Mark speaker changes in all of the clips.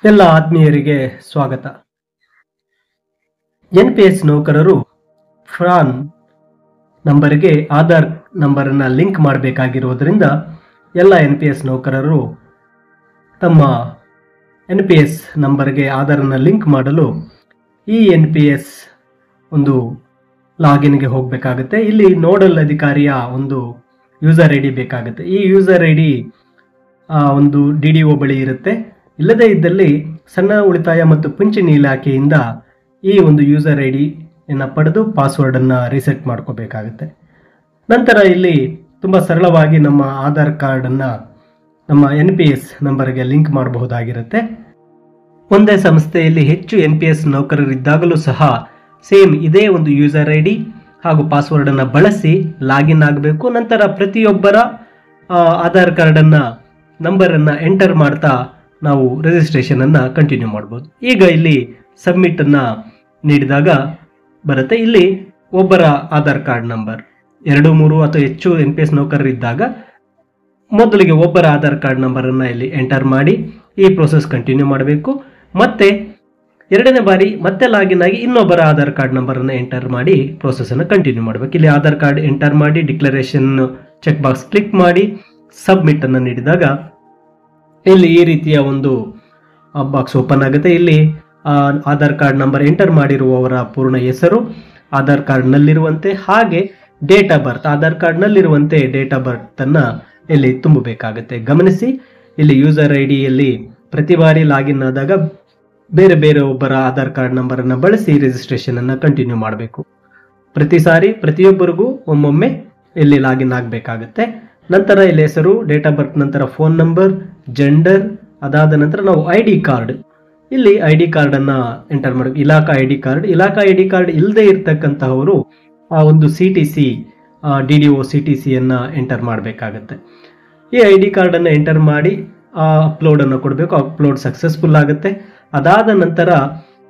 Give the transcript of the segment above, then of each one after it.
Speaker 1: ಎಲ್ಲ ಆತ್ಮೀಯರಿಗೆ ಸ್ವಾಗತ. NPS ನೌಕರರು ಫ್ರಾನ್ ನಂಬರ್ಗೆ ಆಧಾರ್ ನಂಬರನ್ನು ಲಿಂಕ್ ಮಾಡಬೇಕಾಗಿರುವುದರಿಂದ ಎಲ್ಲ NPS ನೌಕರರು ತಮ್ಮ NPS ನಂಬರ್ಗೆ ಆಧಾರನ್ನು ಲಿಂಕ್ ಮಾಡಲು ಈ NPS ಒಂದು ಲಾಗಿನ್ಗೆ ಹೋಗಬೇಕಾಗುತ್ತೆ. ಇಲ್ಲಿ ನೋಡಲ್ ಅಧಿಕಾರಿಯ ಒಂದು ಯೂಸರ್ ID ಬೇಕಾಗುತ್ತೆ. ಈ ಯೂಸರ್ ID ಒಂದು DDO ಬಳಿ ಇರುತ್ತೆ. ಇಲ್ಲದೇ ಇದ್ದಲ್ಲಿ ಸಣ್ಣ ಉಳಿತಾಯ ಮತ್ತು ಪಿಂಚಣಿ ಇಲಾಖೆಯಿಂದ ಈ ಒಂದು ಯೂಸರ್ ID ಪಡೆದು ಪಾಸ್ವರ್ಡ್ ಅನ್ನು ರೀಸೆಟ್ ಮಾಡ್ಕೋಬೇಕಾಗುತ್ತೆ. ನಂತರ ಇಲ್ಲಿ ತುಂಬ ಸರಳವಾಗಿ ನಮ್ಮ ಆಧಾರ್ ಕಾರ್ಡ್ ಅನ್ನು ನಮ್ಮ NPS ನಂಬರ್ಗೆ ಲಿಂಕ್ ಮಾಡಬಹುದಾಗಿರುತ್ತೆ. ಒಂದೇ ಸಂಸ್ಥೆಯಲ್ಲಿ ಹೆಚ್ಚು NPS ನೌಕರರಿದ್ದಾಗಲೂ ಸಹ ಸೇಮ್ ಇದೇ ಒಂದು ಯೂಸರ್ ID ಹಾಗೂ ಪಾಸ್ವರ್ಡ್ ಅನ್ನು ಬಳಸಿ ಲಾಗಿನ್ ಆಗಬೇಕು. ನಂತರ ಪ್ರತಿಯೊಬ್ಬರ ಆಧಾರ್ ಕಾರ್ಡ್ ನಂಬರನ್ನು ಎಂಟರ್ ಮಾಡ್ತಾ ನಾವು ರಿಜಿಸ್ಟ್ರೇಷನ್ ಅನ್ನು ಕಂಟಿನ್ಯೂ ಮಾಡ್ಬೋದು. ಈಗ ಇಲ್ಲಿ ಸಬ್ಮಿಟ್ ಅನ್ನು ನೀಡಿದಾಗ ಬರುತ್ತೆ. ಇಲ್ಲಿ ಒಬ್ಬರ ಆಧಾರ್ ಕಾರ್ಡ್ ನಂಬರ್ 2, 3 ಅಥವಾ ಹೆಚ್ಚು NPS ನೌಕರರಿದ್ದಾಗ ಮೊದಲಿಗೆ ಒಬ್ಬರ ಆಧಾರ್ ಕಾರ್ಡ್ ನಂಬರನ್ನು ಇಲ್ಲಿ ಎಂಟರ್ ಮಾಡಿ ಈ ಪ್ರೋಸೆಸ್ ಕಂಟಿನ್ಯೂ ಮಾಡಬೇಕು. ಮತ್ತೆ ಎರಡನೇ ಬಾರಿ ಮತ್ತೆ ಲಾಗಿನ್ ಆಗಿ ಇನ್ನೊಬ್ಬರ ಆಧಾರ್ ಕಾರ್ಡ್ ನಂಬರನ್ನು ಎಂಟರ್ ಮಾಡಿ ಪ್ರೋಸೆಸನ್ನು ಕಂಟಿನ್ಯೂ ಮಾಡಬೇಕು. ಇಲ್ಲಿ ಆಧಾರ್ ಕಾರ್ಡ್ ಎಂಟರ್ ಮಾಡಿ ಡಿಕ್ಲರೇಷನ್ ಚೆಕ್ ಬಾಕ್ಸ್ ಕ್ಲಿಕ್ ಮಾಡಿ ಸಬ್ಮಿಟ್ ಅನ್ನು ನೀಡಿದಾಗ ಇಲ್ಲಿ ಈ ರೀತಿಯ ಒಂದು ಬಾಕ್ಸ್ ಓಪನ್ ಆಗುತ್ತೆ. ಇಲ್ಲಿ ಆಧಾರ್ ಕಾರ್ಡ್ ನಂಬರ್ ಎಂಟರ್ ಮಾಡಿರುವವರ ಪೂರ್ಣ ಹೆಸರು ಆಧಾರ್ ಕಾರ್ಡ್ನಲ್ಲಿರುವಂತೆ ಹಾಗೆ ಡೇಟ್ ಆಫ್ ಬರ್ತ್ ಆಧಾರ್ ಕಾರ್ಡ್ನಲ್ಲಿರುವಂತೆ ಡೇಟ್ ಆಫ್ ಬರ್ತ್ ಅನ್ನು ಇಲ್ಲಿ ತುಂಬಬೇಕಾಗುತ್ತೆ. ಗಮನಿಸಿ, ಇಲ್ಲಿ ಯೂಸರ್ IDಯಲ್ಲಿ ಪ್ರತಿ ಬಾರಿ ಲಾಗಿನ್ ಆದಾಗ ಬೇರೆ ಬೇರೆ ಒಬ್ಬರ ಆಧಾರ್ ಕಾರ್ಡ್ ನಂಬರನ್ನು ಬಳಸಿ ರಿಜಿಸ್ಟ್ರೇಷನ್ ಅನ್ನು ಕಂಟಿನ್ಯೂ ಮಾಡಬೇಕು. ಪ್ರತಿ ಸಾರಿ ಪ್ರತಿಯೊಬ್ಬರಿಗೂ ಒಮ್ಮೊಮ್ಮೆ ಇಲ್ಲಿ ಲಾಗಿನ್ ಆಗಬೇಕಾಗುತ್ತೆ. ನಂತರ ಇಲ್ಲಿ ಹೆಸರು, ಡೇಟ್ ಆಫ್ ಬರ್ತ್, ನಂತರ ಫೋನ್ ನಂಬರ್, ಜೆಂಡರ್, ಅದಾದ ನಂತರ ನಾವು ID ಕಾರ್ಡ್, ಇಲ್ಲಿ ID ಕಾರ್ಡನ್ನು ಎಂಟರ್ ಮಾಡಬೇಕು. ಇಲಾಖಾ ID ಕಾರ್ಡ್ ಇಲ್ಲದೆ ಇರ್ತಕ್ಕಂತಹವರು ಆ ಒಂದು CTC DDO CTCಯನ್ನು ಎಂಟರ್ ಮಾಡಬೇಕಾಗತ್ತೆ. ಈ ID ಕಾರ್ಡನ್ನು ಎಂಟರ್ ಮಾಡಿ ಅಪ್ಲೋಡನ್ನು ಕೊಡಬೇಕು. ಅಪ್ಲೋಡ್ ಸಕ್ಸಸ್ಫುಲ್ ಆಗುತ್ತೆ. ಅದಾದ ನಂತರ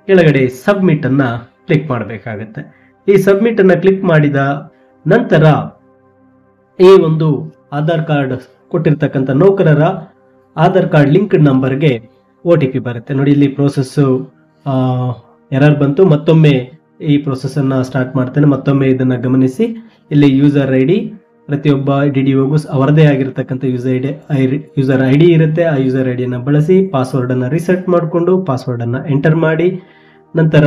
Speaker 1: ಕೆಳಗಡೆ ಸಬ್ಮಿಟನ್ನು ಕ್ಲಿಕ್ ಮಾಡಬೇಕಾಗತ್ತೆ. ಈ ಸಬ್ಮಿಟನ್ನು ಕ್ಲಿಕ್ ಮಾಡಿದ ನಂತರ ಈ ಒಂದು ಆಧಾರ್ ಕಾರ್ಡ್ ಕೊಟ್ಟಿರ್ತಕ್ಕಂಥ ನೌಕರರ ಆಧಾರ್ ಕಾರ್ಡ್ ಲಿಂಕ್ಡ್ ನಂಬರ್ಗೆ OTP ಬರುತ್ತೆ. ನೋಡಿ, ಇಲ್ಲಿ ಪ್ರೋಸೆಸ್ಸು ಎರರ್ ಬಂತು. ಮತ್ತೊಮ್ಮೆ ಈ ಪ್ರೋಸೆಸ್ಸನ್ನು ಸ್ಟಾರ್ಟ್ ಮಾಡ್ತೇನೆ. ಮತ್ತೊಮ್ಮೆ ಇದನ್ನು ಗಮನಿಸಿ. ಇಲ್ಲಿ ಯೂಸರ್ ID ಪ್ರತಿಯೊಬ್ಬ DDOಗೂ ಅವರದೇ ಆಗಿರ್ತಕ್ಕಂಥ ಯೂಸರ್ ID ಇರುತ್ತೆ. ಆ ಯೂಸರ್ IDಯನ್ನು ಬಳಸಿ ಪಾಸ್ವರ್ಡನ್ನು ರೀಸೆಟ್ ಮಾಡಿಕೊಂಡು ಪಾಸ್ವರ್ಡನ್ನು ಎಂಟರ್ ಮಾಡಿ ನಂತರ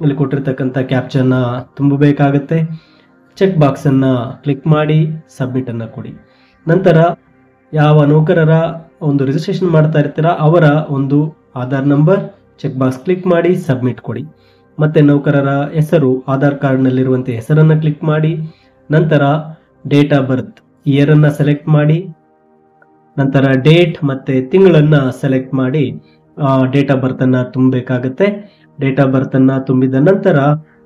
Speaker 1: ಇಲ್ಲಿ ಕೊಟ್ಟಿರ್ತಕ್ಕಂಥ ಕ್ಯಾಪ್ಚನ್ನ ತುಂಬಬೇಕಾಗತ್ತೆ. ಚೆಕ್ ಬಾಕ್ಸನ್ನು ಕ್ಲಿಕ್ ಮಾಡಿ ಸಬ್ಮಿಟನ್ನು ಕೊಡಿ. ನಂತರ ಯಾವ ನೌಕರರ ಒಂದು ರಿಜಿಸ್ಟ್ರೇಷನ್ ಮಾಡ್ತಾ ಇರ್ತೀರ ಅವರ ಒಂದು Aadhaar number check box click ಮಾಡಿ ಸಬ್ಮಿಟ್ ಕೊಡಿ. ಮತ್ತು ನೌಕರರ ಹೆಸರು ಆಧಾರ್ ಕಾರ್ಡ್ನಲ್ಲಿರುವಂತೆ ಹೆಸರನ್ನು ಕ್ಲಿಕ್ ಮಾಡಿ ನಂತರ ಡೇಟ್ ಆಫ್ ಬರ್ತ್ ಇಯರನ್ನು ಸೆಲೆಕ್ಟ್ ಮಾಡಿ ನಂತರ ಡೇಟ್ ಮತ್ತು ತಿಂಗಳನ್ನು ಸೆಲೆಕ್ಟ್ ಮಾಡಿ ಡೇಟ್ ಆಫ್ ಬರ್ತನ್ನು ತುಂಬಬೇಕಾಗತ್ತೆ. ಡೇಟ್ ಆಫ್ ಬರ್ತನ್ನು ತುಂಬಿದ ನಂತರ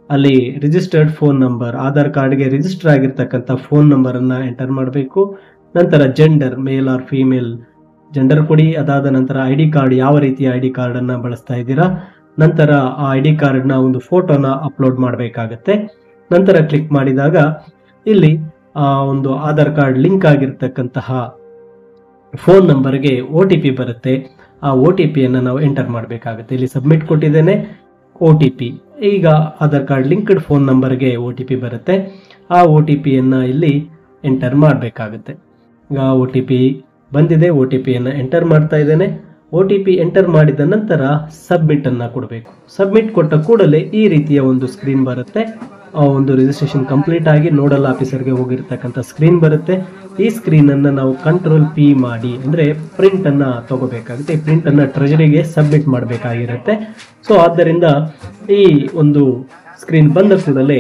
Speaker 1: ಅಲ್ಲಿ ರಿಜಿಸ್ಟರ್ಡ್ ಫೋನ್ ನಂಬರ್ ಆಧಾರ್ ಕಾರ್ಡ್ಗೆ ರಿಜಿಸ್ಟರ್ ಆಗಿರ್ತಕ್ಕಂಥ ಫೋನ್ ನಂಬರನ್ನು ಎಂಟರ್ ಮಾಡಬೇಕು. ನಂತರ gender male or female gender ಕೊಡಿ. ಅದಾದ ನಂತರ ID ಕಾರ್ಡ್ ಯಾವ ರೀತಿಯ ID ಕಾರ್ಡನ್ನು ಬಳಸ್ತಾ ಇದ್ದೀರಾ ನಂತರ ಆ ID ಕಾರ್ಡ್ನ ಒಂದು ಫೋಟೋನ ಅಪ್ಲೋಡ್ ಮಾಡಬೇಕಾಗತ್ತೆ. ನಂತರ ಕ್ಲಿಕ್ ಮಾಡಿದಾಗ ಇಲ್ಲಿ ಒಂದು ಆಧಾರ್ ಕಾರ್ಡ್ ಲಿಂಕ್ ಆಗಿರ್ತಕ್ಕಂತಹ ಫೋನ್ ನಂಬರ್ಗೆ OTP ಬರುತ್ತೆ. ಆ OTPಯನ್ನು ನಾವು ಎಂಟರ್ ಮಾಡಬೇಕಾಗುತ್ತೆ. ಇಲ್ಲಿ ಸಬ್ಮಿಟ್ ಕೊಟ್ಟಿದ್ದೇನೆ. OTP ಈಗ ಆಧಾರ್ ಕಾರ್ಡ್ ಲಿಂಕ್ಡ್ ಫೋನ್ ನಂಬರ್ಗೆ OTP ಬರುತ್ತೆ. ಆ OTPಯನ್ನು ಇಲ್ಲಿ ಎಂಟರ್ ಮಾಡಬೇಕಾಗುತ್ತೆ. ಈಗ OTP ಬಂದಿದೆ. OTPಯನ್ನು ಎಂಟರ್ ಮಾಡ್ತಾ ಇದ್ದೇನೆ. OTP ಎಂಟರ್ ಮಾಡಿದ ನಂತರ ಸಬ್ಮಿಟನ್ನು ಕೊಡಬೇಕು. ಸಬ್ಮಿಟ್ ಕೊಟ್ಟ ಕೂಡಲೇ ಈ ರೀತಿಯ ಒಂದು ಸ್ಕ್ರೀನ್ ಬರುತ್ತೆ. ಆ ಒಂದು ರಿಜಿಸ್ಟ್ರೇಷನ್ ಕಂಪ್ಲೀಟ್ ಆಗಿ ನೋಡಲ್ ಆಫೀಸರ್ಗೆ ಹೋಗಿರ್ತಕ್ಕಂಥ ಸ್ಕ್ರೀನ್ ಬರುತ್ತೆ. ಈ ಸ್ಕ್ರೀನನ್ನು ನಾವು Ctrl P ಮಾಡಿ ಅಂದರೆ ಪ್ರಿಂಟನ್ನು ತಗೋಬೇಕಾಗುತ್ತೆ. ಈ ಪ್ರಿಂಟನ್ನು ಟ್ರೆಜರಿಗೆ ಸಬ್ಮಿಟ್ ಮಾಡಬೇಕಾಗಿರುತ್ತೆ. ಸೊ ಆದ್ದರಿಂದ ಈ ಒಂದು ಸ್ಕ್ರೀನ್ ಬಂದ ಕೂಡಲೇ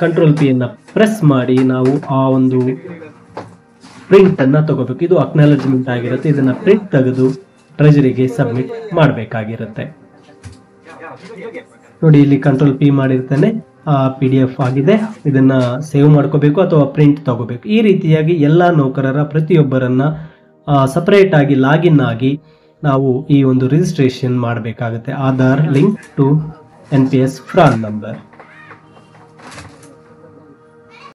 Speaker 1: Ctrl P ಅನ್ನು ಪ್ರೆಸ್ ಮಾಡಿ ನಾವು ಆ ಒಂದು ಪ್ರಿಂಟನ್ನು ತಗೋಬೇಕು. ಇದು ಅಕ್ನಾಲಜ್ಮೆಂಟ್ ಆಗಿರುತ್ತೆ. ಇದನ್ನು ಪ್ರಿಂಟ್ ತೆಗೆದು ಟ್ರೆಜರಿಗೆ ಸಬ್ಮಿಟ್ ಮಾಡಬೇಕಾಗಿರುತ್ತೆ. ನೋಡಿ, ಇಲ್ಲಿ Ctrl P ಮಾಡಿರ್ತೇನೆ. PDF ಆಗಿದೆ. ಇದನ್ನು ಸೇವ್ ಮಾಡ್ಕೋಬೇಕು ಅಥವಾ ಪ್ರಿಂಟ್ ತಗೋಬೇಕು. ಈ ರೀತಿಯಾಗಿ ಎಲ್ಲ ನೌಕರರ ಪ್ರತಿಯೊಬ್ಬರನ್ನ ಸಪರೇಟ್ ಆಗಿ ಲಾಗಿನ್ ಆಗಿ ನಾವು ಈ ಒಂದು ರಿಜಿಸ್ಟ್ರೇಷನ್ ಮಾಡಬೇಕಾಗುತ್ತೆ. Aadhaar link to NPS PRAN number.